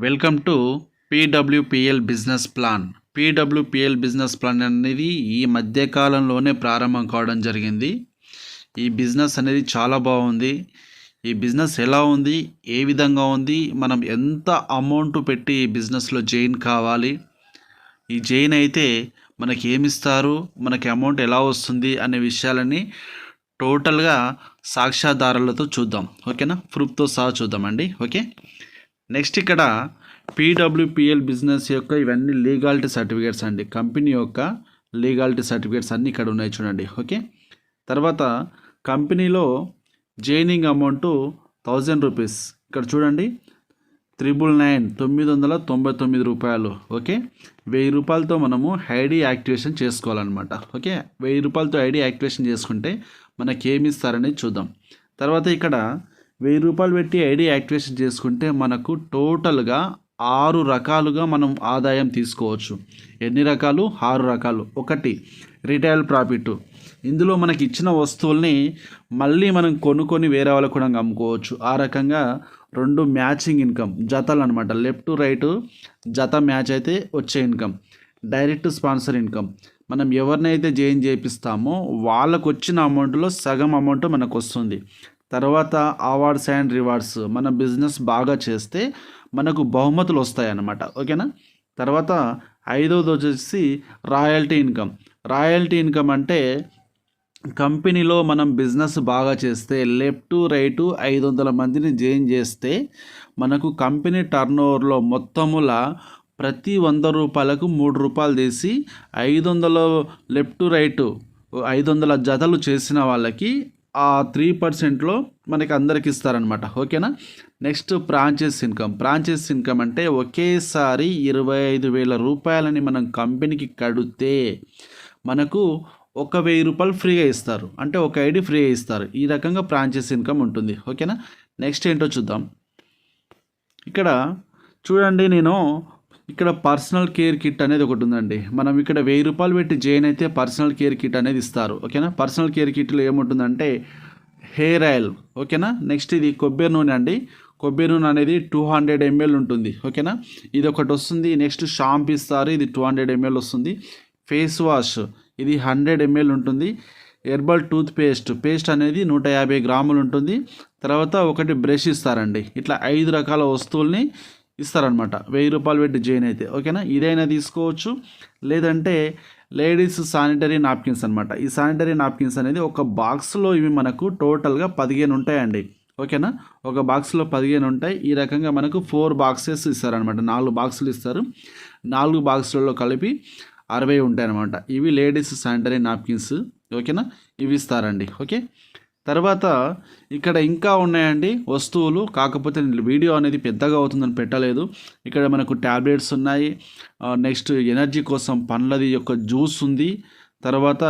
Welcome to PWPL business plan. PWPL business plan అనేది ఈ మధ్యకాలంలోనే ప్రారంభం కావడం జరిగింది. ఈ బిజినెస్ అనేది చాలా బాగుంది. ఈ బిజినెస్ ఎలా ఉంది, ఏ విధంగా ఉంది, మనం ఎంత అమౌంట్ పెట్టి ఈ బిజినెస్లో జాయిన్ కావాలి, ఈ జాయిన్ అయితే మనకి ఏమిస్తారు, మనకి అమౌంట్ ఎలా వస్తుంది అనే విషయాలని టోటల్గా సాక్ష్యాధారాలతో చూద్దాం. ఓకేనా, ప్రూఫ్తో సహా చూద్దామండి. ఓకే, నెక్స్ట్ ఇక్కడ పీడబ్ల్యూపీఎల్ బిజినెస్ యొక్క ఇవన్నీ లీగాలిటీ సర్టిఫికేట్స్ అండి. కంపెనీ యొక్క లీగాలిటీ సర్టిఫికేట్స్ అన్నీ ఇక్కడ ఉన్నాయి చూడండి. ఓకే, తర్వాత కంపెనీలో జాయినింగ్ అమౌంట్ 1000 రూపీస్. ఇక్కడ చూడండి, 999 రూపాయలు. ఓకే, 1000 రూపాయలతో మనము ఐడి యాక్టివేషన్ చేసుకోవాలన్నమాట. ఓకే, 1000 రూపాయలతో ఐడి యాక్టివేషన్ చేసుకుంటే మనకి ఏమి ఇస్తారనేది చూద్దాం. తర్వాత ఇక్కడ 1000 రూపాయలు పెట్టి ఐడి యాక్టివేషన్ చేసుకుంటే మనకు టోటల్గా 6 రకాలుగా మనం ఆదాయం తీసుకోవచ్చు. ఎన్ని రకాలు? 6 రకాలు. ఒకటి రిటైల్ ప్రాఫిట్. ఇందులో మనకి ఇచ్చిన వస్తువుల్ని మళ్ళీ మనం కొనుక్కొని వేరే వాళ్ళకు కూడా అమ్ముకోవచ్చు. ఆ రకంగా 2 మ్యాచింగ్ ఇన్కమ్, జతలు అనమాట. లెఫ్ట్ టు రైట్ జత మ్యాచ్ అయితే వచ్చే ఇన్కమ్. Direct sponsor income. మనం ఎవరినైతే జాయిన్ చేపిస్తామో వాళ్ళకు వచ్చిన అమౌంట్లో సగం అమౌంట్ మనకు వస్తుంది. తర్వాత అవార్డ్స్ అండ్ రివార్డ్స్. మన బిజినెస్ బాగా చేస్తే మనకు బహుమతులు వస్తాయి అన్నమాట. ఓకేనా, తర్వాత 5వది వచ్చేసి రాయల్టీ ఇన్కమ్. రాయల్టీ ఇన్కమ్ అంటే కంపెనీలో మనం బిజినెస్ బాగా చేస్తే లెఫ్ట్ టు రైట్ 500 మందిని జాయిన్ చేస్తే మనకు కంపెనీ టర్నోవర్లో మొత్తములా ప్రతి 100 రూపాయలకు 3 రూపాయలు తీసి 500 లెఫ్ట్ టు రైట్ 500 జతలు చేసిన వాళ్ళకి ఆ 3%లో మనకి అందరికి ఇస్తారనమాట. ఓకేనా, next franchise income. Franchise income అంటే ఒకేసారి 25,000 రూపాయలని మనం కంపెనీకి కడితే మనకు 1,000 రూపాయలు ఫ్రీగా ఇస్తారు. అంటే ఒక ఐడి ఫ్రీగా ఇస్తారు. ఈ రకంగా ఫ్రాంచైజ్ ఇన్కమ్ ఉంటుంది. ఓకేనా, నెక్స్ట్ ఏంటో చూద్దాం. ఇక్కడ చూడండి, నేను ఇక్కడ పర్సనల్ కేర్ కిట్ అనేది ఒకటి ఉందండి. మనం ఇక్కడ 1000 రూపాయలు పెట్టి జాయిన్ అయితే పర్సనల్ కేర్ కిట్ అనేది ఇస్తారు. ఓకేనా, పర్సనల్ కేర్ కిట్లో ఏముంటుందంటే హెయిర్ ఆయిల్. ఓకేనా, నెక్స్ట్ ఇది కొబ్బరి నూనె అండి. కొబ్బరి నూనె అనేది 200 ml ఉంటుంది. ఓకేనా, ఇది ఒకటి వస్తుంది. నెక్స్ట్ షాంపూ ఇస్తారు, ఇది 200 ml వస్తుంది. ఫేస్ వాష్ ఇది 100 ml ఉంటుంది. హెర్బల్ టూత్ పేస్ట్ అనేది 150 గ్రాములు ఉంటుంది. తర్వాత ఒకటి బ్రష్ ఇస్తారండి. ఇట్లా 5 రకాల వస్తువుల్ని ఇస్తారనమాట 1000 రూపాయలు పెట్టి జాయిన్ అయితే. ఓకేనా, ఇదైనా తీసుకోవచ్చు. లేదంటే లేడీస్ శానిటరీ నాప్కిన్స్ అనమాట. ఈ శానిటరీ నాప్కిన్స్ అనేది ఒక బాక్స్లో ఇవి మనకు టోటల్గా 15 ఉంటాయండి. ఓకేనా, ఒక బాక్స్లో 15 ఉంటాయి. ఈ రకంగా మనకు 4 బాక్సెస్ ఇస్తారనమాట. 4 బాక్సులు ఇస్తారు. 4 బాక్సులలో కలిపి 60 ఉంటాయి అనమాట. ఇవి లేడీస్ శానిటరీ నాప్కిన్స్. ఓకేనా, ఇవి ఇస్తారండి. ఓకే, తర్వాత ఇక్కడ ఇంకా ఉన్నాయండి వస్తువులు. కాకపోతే వీడియో అనేది పెద్దగా అవుతుందని పెట్టలేదు. ఇక్కడ మనకు ట్యాబ్లెట్స్ ఉన్నాయి. నెక్స్ట్ ఎనర్జీ కోసం పండ్లది యొక్క జ్యూస్ ఉంది. తర్వాత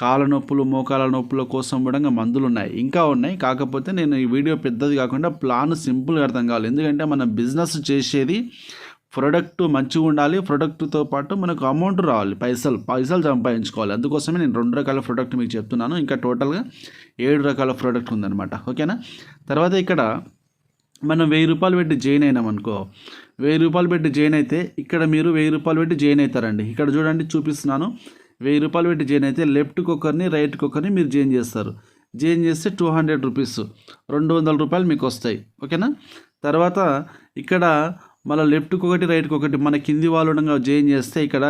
కాళ్ళ నొప్పులు, మోకాళ్ళ నొప్పుల కోసం కూడా మందులు ఉన్నాయి. ఇంకా ఉన్నాయి. కాకపోతే నేను ఈ వీడియో పెద్దది కాకుండా ప్లాన్ సింపుల్గా అర్థం కావాలి. ఎందుకంటే మనం బిజినెస్ చేసేది ప్రొడక్ట్ మంచిగా ఉండాలి. ప్రొడక్ట్తో పాటు మనకు అమౌంట్ రావాలి, పైసలు సంపాదించుకోవాలి. అందుకోసమే నేను 2 రకాల ప్రోడక్ట్ మీకు చెప్తున్నాను. ఇంకా టోటల్గా 7 రకాల ప్రోడక్ట్ ఉందన్నమాట. ఓకేనా, తర్వాత ఇక్కడ మనం 1000 రూపాయలు పెట్టి జాయిన్ అయినాం అనుకో. 1000 రూపాయలు పెట్టి జాయిన్ అయితే ఇక్కడ మీరు 1000 రూపాయలు పెట్టి జాయిన్ అవుతారండి. ఇక్కడ చూడండి, చూపిస్తున్నాను. 1000 రూపాయలు పెట్టి జాయిన్ అయితే లెఫ్ట్కి ఒకరిని, రైట్కి ఒకరిని మీరు జాయిన్ చేస్తారు. జాయిన్ చేస్తే 200 రూపీస్, 200 రూపాయలు మీకు వస్తాయి. ఓకేనా, తర్వాత ఇక్కడ మళ్ళీ లెఫ్ట్కి ఒకటి, రైట్కి ఒకటి మన కింది వాళ్ళు జాయిన్ చేస్తే ఇక్కడ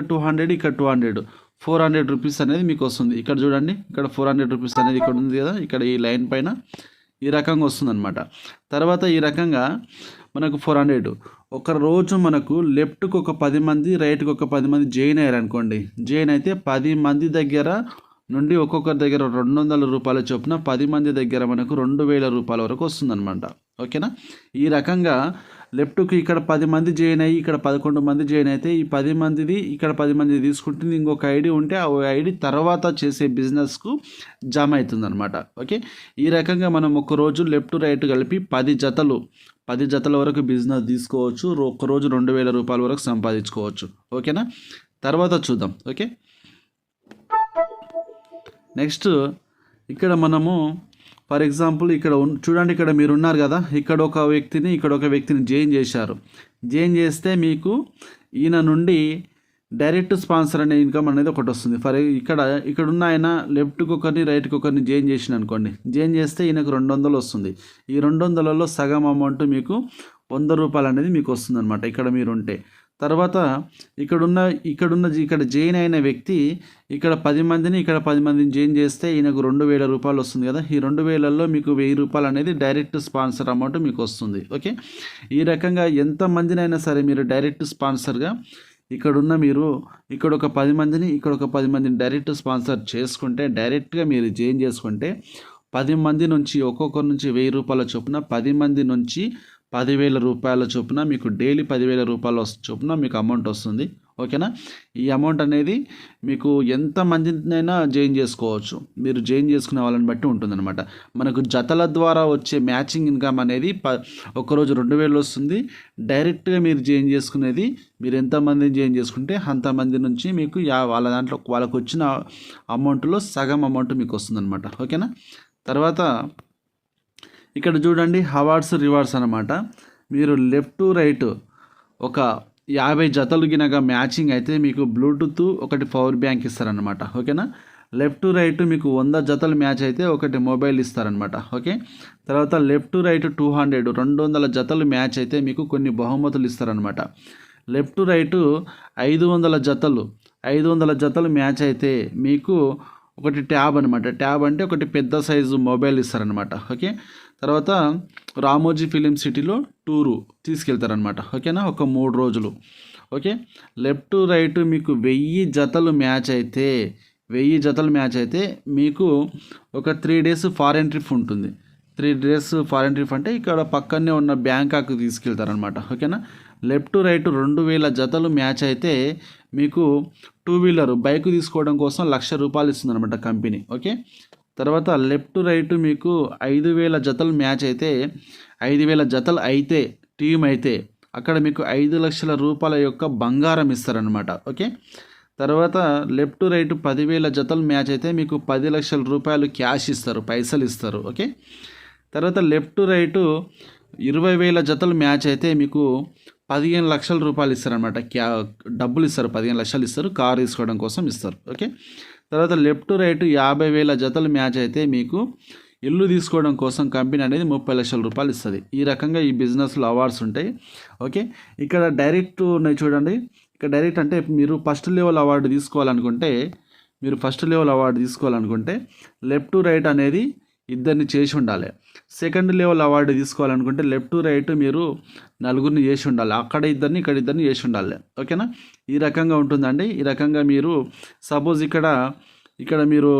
200, ఇక్కడ 200, 400 రూపీస్ అనేది మీకు వస్తుంది. ఇక్కడ చూడండి, ఇక్కడ 400 రూపీస్ అనేది ఇక్కడ ఉంది కదా, ఇక్కడ ఈ లైన్ పైన ఈ రకంగా వస్తుందన్నమాట. తర్వాత ఈ రకంగా మనకు 400 ఒక రోజు మనకు లెఫ్ట్కి ఒక 10 మంది, రైట్కి ఒక 10 మంది జాయిన్ అయ్యారు అనుకోండి. జాయిన్ అయితే 10 మంది దగ్గర నుండి ఒక్కొక్కరి దగ్గర 200 రూపాయల చొప్పున 10 మంది దగ్గర మనకు 2000 రూపాయల వరకు వస్తుందన్నమాట. ఓకేనా, ఈ రకంగా లెఫ్ట్కి ఇక్కడ 10 మంది జాయిన్ అయ్యి ఇక్కడ 11 మంది జాయిన్ అయితే ఈ 10 మందిది ఇక్కడ 10 మంది తీసుకుంటుంది. ఇంకొక ఐడి ఉంటే ఆ ఐడి తర్వాత చేసే బిజినెస్కు జమ అవుతుంది అనమాట. ఓకే, ఈ రకంగా మనం ఒక రోజు లెఫ్ట్ రైట్ కలిపి 10 జతల వరకు బిజినెస్ తీసుకోవచ్చు. ఒక రోజు 2000 రూపాయల వరకు సంపాదించుకోవచ్చు. ఓకేనా, తర్వాత చూద్దాం. ఓకే, నెక్స్ట్ ఇక్కడ మనము ఫర్ ఎగ్జాంపుల్ ఇక్కడ చూడండి, ఇక్కడ మీరు ఉన్నారు కదా, ఇక్కడ ఒక వ్యక్తిని జాయిన్ చేశారు. జాయిన్ చేస్తే మీకు ఈయన నుండి డైరెక్ట్ స్పాన్సర్ అనే ఇన్కమ్ అనేది ఒకటి వస్తుంది. ఇక్కడ ఉన్న ఆయన లెఫ్ట్కి ఒకరిని రైట్కి ఒకరిని జాయిన్ చేసిన అనుకోండి, జాయిన్ చేస్తే ఈయనకు 200 వస్తుంది. ఈ 200లలో సగం అమౌంట్ మీకు 100 రూపాయలు అనేది మీకు వస్తుంది అనమాట ఇక్కడ మీరు ఉంటే. తర్వాత ఇక్కడ జాయిన్ అయిన వ్యక్తి ఇక్కడ 10 మందిని 10 మందిని జాయిన్ చేస్తే ఈయనకు 2000 రూపాయలు వస్తుంది కదా. ఈ 2000లలో మీకు 1000 రూపాయలు అనేది డైరెక్ట్ స్పాన్సర్ అమౌంట్ మీకు వస్తుంది. ఓకే, ఈ రకంగా ఎంతమందినైనా సరే మీరు డైరెక్ట్ స్పాన్సర్గా ఇక్కడ ఒక 10 మందిని ఒక 10 మందిని డైరెక్ట్ స్పాన్సర్ చేసుకుంటే, డైరెక్ట్గా మీరు జాయిన్ చేసుకుంటే 10 మంది నుంచి ఒక్కొక్కరి నుంచి 1000 రూపాయల చొప్పున 10 మంది నుంచి 10,000 రూపాయల చొప్పున మీకు డైలీ 10,000 రూపాయల చొప్పున మీకు అమౌంట్ వస్తుంది. ఓకేనా, ఈ అమౌంట్ అనేది మీకు ఎంత మందినైనా జాయిన్ చేసుకోవచ్చు. మీరు జాయిన్ చేసుకునే వాళ్ళని బట్టి ఉంటుందన్నమాట. మనకు జతల ద్వారా వచ్చే మ్యాచింగ్ ఇన్కమ్ అనేది ఒక్కరోజు 2,000 వస్తుంది. డైరెక్ట్గా మీరు జాయిన్ చేసుకునేది, మీరు ఎంతమందిని జాయిన్ చేసుకుంటే అంతమంది నుంచి మీకు వాళ్ళకు వచ్చిన అమౌంట్లో సగం అమౌంట్ మీకు వస్తుందన్నమాట. ఓకేనా, తర్వాత ఇక్కడ చూడండి అవార్డ్స్ రివార్డ్స్ అనమాట. మీరు లెఫ్ట్ టు రైట్ ఒక 50 జతలు గినక మ్యాచింగ్ అయితే మీకు బ్లూటూత్ ఒకటి పవర్ బ్యాంక్ ఇస్తారనమాట. ఓకేనా, లెఫ్ట్ టు రైట్ మీకు 100 జతలు మ్యాచ్ అయితే ఒకటి మొబైల్ ఇస్తారనమాట. ఓకే, తర్వాత లెఫ్ట్ టు రైట్ 200 జతలు మ్యాచ్ అయితే మీకు కొన్ని బహుమతులు ఇస్తారనమాట. లెఫ్ట్ టు రైట్ 500 జతలు మ్యాచ్ అయితే మీకు ఒకటి ట్యాబ్ అనమాట. ట్యాబ్ అంటే ఒకటి పెద్ద సైజు మొబైల్ ఇస్తారనమాట. ఓకే, తర్వాత రామోజీ ఫిలిం సిటీలో టూరు తీసుకెళ్తారనమాట. ఓకేనా, ఒక 3 రోజులు. ఓకే, లెఫ్ట్ టు రైట్ మీకు 1000 జతలు మ్యాచ్ అయితే మీకు ఒక 3 డేస్ ఫారెన్ ట్రిప్ ఉంటుంది. 3 డేస్ ఫారెన్ ట్రిప్ అంటే ఇక్కడ పక్కనే ఉన్న బ్యాంకాక్ తీసుకెళ్తారనమాట. ఓకేనా, లెఫ్ట్ టు రైట్ 2000 జతలు మ్యాచ్ అయితే మీకు 2 వీలర్ బైక్ తీసుకోవడం కోసం 1,00,000 రూపాయలు ఇస్తుందన్నమాట కంపెనీ. ఓకే, తర్వాత లెఫ్ట్ టు రైట్ మీకు 5,000 జతలు మ్యాచ్ అయితే 5,000 జతలు అయితే టీం అయితే అక్కడ మీకు 5,00,000 రూపాయల యొక్క బంగారం ఇస్తారనమాట. ఓకే, తర్వాత లెఫ్ట్ టు రైట్ 10,000 జతలు మ్యాచ్ అయితే మీకు 10,00,000 రూపాయలు క్యాష్ ఇస్తారు, పైసలు ఇస్తారు. ఓకే, తర్వాత లెఫ్ట్ టు రైట్ 20,000 జతలు మ్యాచ్ అయితే మీకు 15,00,000 రూపాయలు ఇస్తారనమాట. డబ్బులు ఇస్తారు, 15,00,000 ఇస్తారు, కారు తీసుకోవడం కోసం ఇస్తారు. ఓకే, తర్వాత లెఫ్ట్ టు రైట్ 50,000 జతలు మ్యాచ్ అయితే మీకు ఇల్లు తీసుకోవడం కోసం కంపెనీ అనేది 30,00,000 రూపాయలు ఇస్తుంది. ఈ రకంగా ఈ బిజినెస్లో అవార్డ్స్ ఉంటాయి. ఓకే, ఇక్కడ డైరెక్ట్ ఉన్నాయి చూడండి. ఇక్కడ డైరెక్ట్ అంటే మీరు ఫస్ట్ లెవెల్ అవార్డు తీసుకోవాలనుకుంటే లెఫ్ట్ టు రైట్ అనేది ఇద్దరిని చేసి ఉండాలి. సెకండ్ లెవెల్ అవార్డు తీసుకోవాలనుకుంటే లెఫ్ట్ టు రైట్ మీరు 4గురిని చేసి ఉండాలి. అక్కడ ఇద్దరిని ఇక్కడ ఇద్దరిని చేసి ఉండాలి. ఓకేనా, ఈ రకంగా ఉంటుందండి. ఈ రకంగా మీరు సపోజ్ ఇక్కడ మీరు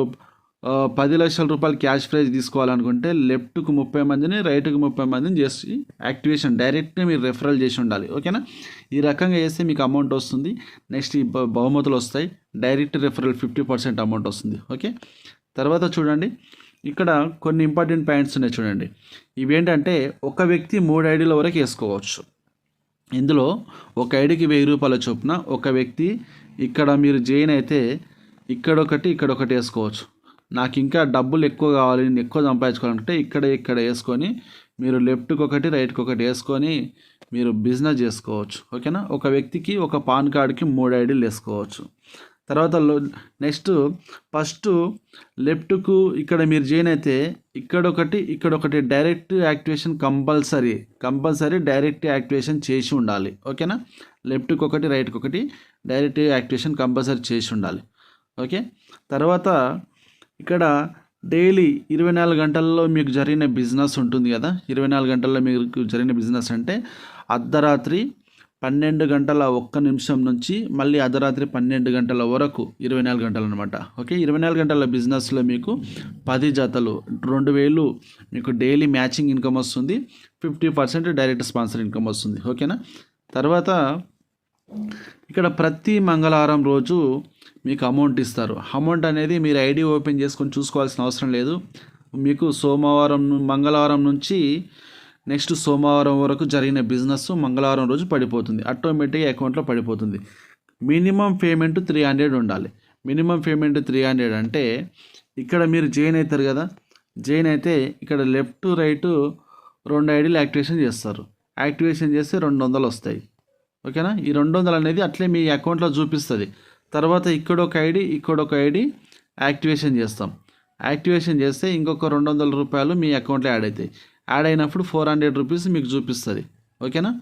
10,00,000 రూపాయలు క్యాష్ ప్రైజ్ తీసుకోవాలనుకుంటే లెఫ్ట్కు 30 మందిని రైట్కు 30 మందిని చేసి యాక్టివేషన్ డైరెక్ట్గా మీరు రెఫరల్ చేసి ఉండాలి. ఓకేనా, ఈ రకంగా చేస్తే మీకు అమౌంట్ వస్తుంది. నెక్స్ట్ ఈ బహుమతులు వస్తాయి. డైరెక్ట్ రెఫరల్ 50% అమౌంట్ వస్తుంది. ఓకే, తర్వాత చూడండి ఇక్కడ కొన్ని ఇంపార్టెంట్ పాయింట్స్ ఉన్నాయి చూడండి. ఇవేంటంటే ఒక వ్యక్తి 3 ఐడీల వరకు వేసుకోవచ్చు. ఇందులో ఒక ఐడికి 1000 రూపాయల చొప్పున ఒక వ్యక్తి ఇక్కడ మీరు జాయిన్ అయితే ఇక్కడొకటి వేసుకోవచ్చు. నాకు ఇంకా డబ్బులు ఎక్కువ కావాలి, నేను ఎక్కువ సంపాదించుకోవాలంటే ఇక్కడ వేసుకొని మీరు లెఫ్ట్కి ఒకటి రైట్కి ఒకటి వేసుకొని మీరు బిజినెస్ చేసుకోవచ్చు. ఓకేనా, ఒక వ్యక్తికి ఒక పాన్ కార్డుకి 3 ఐడీలు వేసుకోవచ్చు. తర్వాత నెక్స్ట్ ఫస్ట్ లెఫ్ట్కు ఇక్కడ మీరు జాయిన్ అయితే ఇక్కడొకటి direct activation compulsory direct activation చేసి ఉండాలి. ఓకేనా, లెఫ్ట్కి ఒకటి రైట్కి ఒకటి డైరెక్ట్ యాక్టివేషన్ కంపల్సరీ చేసి ఉండాలి. ఓకే, తర్వాత ఇక్కడ డైలీ 24 గంటల్లో మీకు జరిగిన బిజినెస్ ఉంటుంది కదా. 24 గంటల్లో మీకు జరిగిన బిజినెస్ అంటే అర్ధరాత్రి 12:01 నుంచి మళ్ళీ అర్ధరాత్రి 12 గంటల వరకు 24 గంటలు అనమాట. ఓకే, 24 గంటల బిజినెస్లో మీకు 10 జతలు 2,000 మీకు డైలీ మ్యాచింగ్ ఇన్కమ్ వస్తుంది. 50% డైరెక్ట్ స్పాన్సర్ ఇన్కమ్ వస్తుంది. ఓకేనా, తర్వాత ఇక్కడ ప్రతి మంగళవారం రోజు మీకు అమౌంట్ ఇస్తారు. అమౌంట్ అనేది మీరు ఐడి ఓపెన్ చేసుకొని చూసుకోవాల్సిన అవసరం లేదు. మీకు మంగళవారం నుంచి నెక్స్ట్ సోమవారం వరకు జరిగిన బిజినెస్ మంగళవారం రోజు పడిపోతుంది, ఆటోమేటిక్గా అకౌంట్లో పడిపోతుంది. మినిమం పేమెంట్ 300 ఉండాలి. మినిమం పేమెంట్ 300 అంటే ఇక్కడ మీరు జాయిన్ అవుతారు కదా. జాయిన్ అయితే ఇక్కడ లెఫ్ట్ రైట్ 2 ఐడీలు యాక్టివేషన్ చేస్తారు. యాక్టివేషన్ చేస్తే 200 వస్తాయి. ఓకేనా. ఈ 200 అనేది అట్లే మీ అకౌంట్లో చూపిస్తుంది. తర్వాత ఇక్కడొక ఐడి యాక్టివేషన్ చేస్తాం. యాక్టివేషన్ చేస్తే ఇంకొక 200 రూపాయలు మీ అకౌంట్లో యాడ్ అవుతాయి. యాడ్ అయినప్పుడు 400 రూపీస్ మీకు చూపిస్తుంది. ఓకేనా.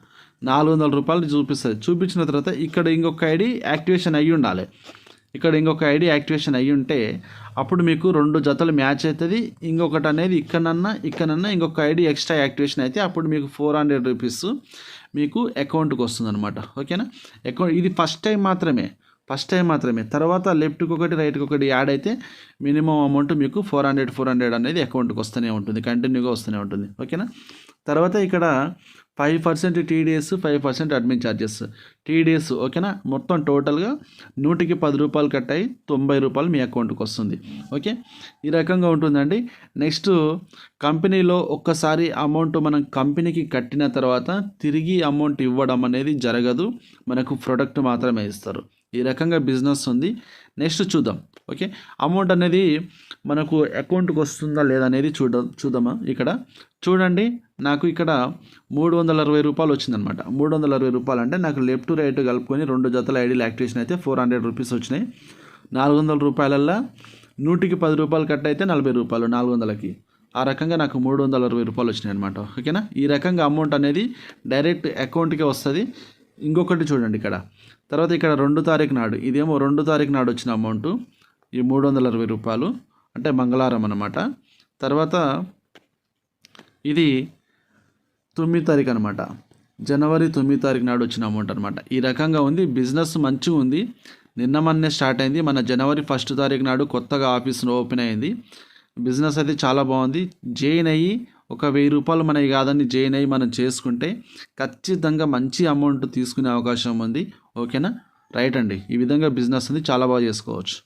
400 రూపాయలు చూపిస్తుంది. చూపించిన తర్వాత ఇక్కడ ఇంకొక ఐడి యాక్టివేషన్ అయ్యి ఉండాలి. ఇక్కడ ఇంకొక ఐడి యాక్టివేషన్ అయ్యి ఉంటే అప్పుడు మీకు 2 జతలు మ్యాచ్ అవుతుంది. ఇంకొకటి అనేది ఇక్కడన్నా ఇంకొక ఐడి ఎక్స్ట్రా యాక్టివేషన్ అయితే అప్పుడు మీకు 400 రూపీస్ మీకు అకౌంట్కి వస్తుంది అనమాట. ఓకేనా. అకౌంట్ ఇది ఫస్ట్ టైం మాత్రమే. తర్వాత లెఫ్ట్కి ఒకటి రైట్కి ఒకటి యాడ్ అయితే మినిమం అమౌంట్ మీకు 400 అనేది అకౌంట్కి వస్తూనే ఉంటుంది, కంటిన్యూగా వస్తూనే ఉంటుంది. ఓకేనా. తర్వాత ఇక్కడ 5% టీడీఎస్, 5% అడ్మిన్ ఛార్జెస్. టీడీఎస్ ఓకేనా. మొత్తం టోటల్గా 110 రూపాయలు కట్ అయ్యి 90 రూపాయలు మీ అకౌంట్కి వస్తుంది. ఓకే, ఈ రకంగా ఉంటుందండి. నెక్స్ట్ కంపెనీలో ఒక్కసారి అమౌంట్ మనం కంపెనీకి కట్టిన తర్వాత తిరిగి అమౌంట్ ఇవ్వడం అనేది జరగదు. మనకు ప్రొడక్ట్ మాత్రమే ఇస్తారు. ఈ రకంగా బిజినెస్ ఉంది. నెక్స్ట్ చూద్దాం. ఓకే, అమౌంట్ అనేది మనకు అకౌంట్కి వస్తుందా లేదా అనేది చూద్దామా. ఇక్కడ చూడండి, నాకు ఇక్కడ 360 రూపాయలు వచ్చిందనమాట. 360 రూపాయలు అంటే నాకు లెఫ్ట్ రైట్ కలుపుకొని 2 జతల ఐడీలు యాక్టివేషన్ అయితే 400 రూపీస్ వచ్చినాయి. 400 రూపాయలల్లో 110 రూపాయలు కట్ అయితే 40 రూపాయలు 400కి. ఆ రకంగా నాకు 360 రూపాయలు వచ్చినాయి అనమాట. ఓకేనా. ఈ రకంగా అమౌంట్ అనేది డైరెక్ట్ అకౌంట్కే వస్తుంది. ఇంకొకటి చూడండి ఇక్కడ. తర్వాత ఇక్కడ 2 తారీఖు నాడు, ఇదేమో 2 తారీఖు నాడు వచ్చిన అమౌంట్ ఈ 360 రూపాయలు అంటే మంగళవారం అన్నమాట. తర్వాత ఇది 9 తారీఖు అనమాట, జనవరి 9 తారీఖు నాడు వచ్చిన అమౌంట్ అనమాట. ఈ రకంగా ఉంది. బిజినెస్ మంచిగా ఉంది. నిన్న మొన్నే స్టార్ట్ అయింది. మన జనవరి 1 తారీఖు నాడు కొత్తగా ఆఫీస్ ఓపెన్ అయింది. బిజినెస్ అయితే చాలా బాగుంది. జాయిన్ అయ్యి ఒక 1000 రూపాయలు మనకి కాదని జాయిన్ అయ్యి మనం చేసుకుంటే ఖచ్చితంగా మంచి అమౌంట్ తీసుకునే అవకాశం ఉంది. ఓకేనా. రైట్ అండి, ఈ విధంగా బిజినెస్ ఉంది, చాలా బాగా చేసుకోవచ్చు.